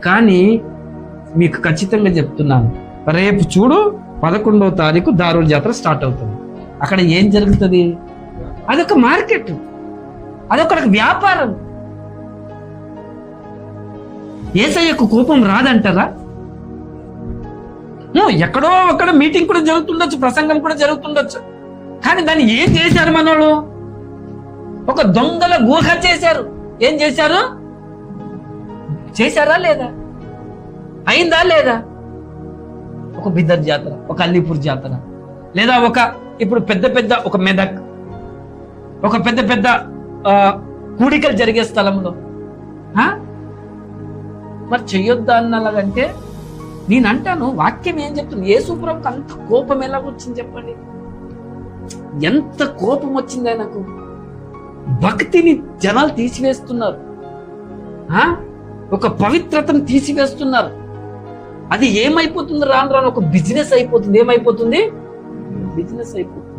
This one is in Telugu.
కానీ మీకు ఖచ్చితంగా చెప్తున్నాను, రేపు చూడు 11వ తారీఖు దారుల జాతర స్టార్ట్ అవుతుంది. అక్కడ ఏం జరుగుతుంది? అదొక మార్కెట్, అదొక వ్యాపారం. యేసయ్యకు కోపం రాదంటారా? ఎక్కడో అక్కడ మీటింగ్ కూడా జరుగుతుండొచ్చు, ప్రసంగం కూడా జరుగుతుండొచ్చు, కానీ దాన్ని ఏం చేశారు మనోళ్ళు? ఒక దొంగల గుహ చేశారు. ఏం చేశారు? చేశారా లేదా? అయిందా లేదా? ఒక బిదర్ జాతర, ఒక అల్లీపూర్ జాతర, లేదా ఇప్పుడు పెద్ద ఒక మెదక్, ఒక పెద్ద కూడికలు జరిగే స్థలంలో మరి చెయ్యొద్దా అన్నలాగంటే నేనంటాను, వాక్యం ఏం చెప్తుంది? యేసుప్రభుకి అంత కోపం ఎలా వచ్చింది చెప్పండి? ఎంత కోపం వచ్చింది ఆయనకు? భక్తిని జనాలు తీసివేస్తున్నారు, ఒక పవిత్రతను తీసివేస్తున్నారు. అది ఏమైపోతుంది? రాను రాను ఒక బిజినెస్ అయిపోతుంది. ఏమైపోతుంది? బిజినెస్ అయిపోతుంది.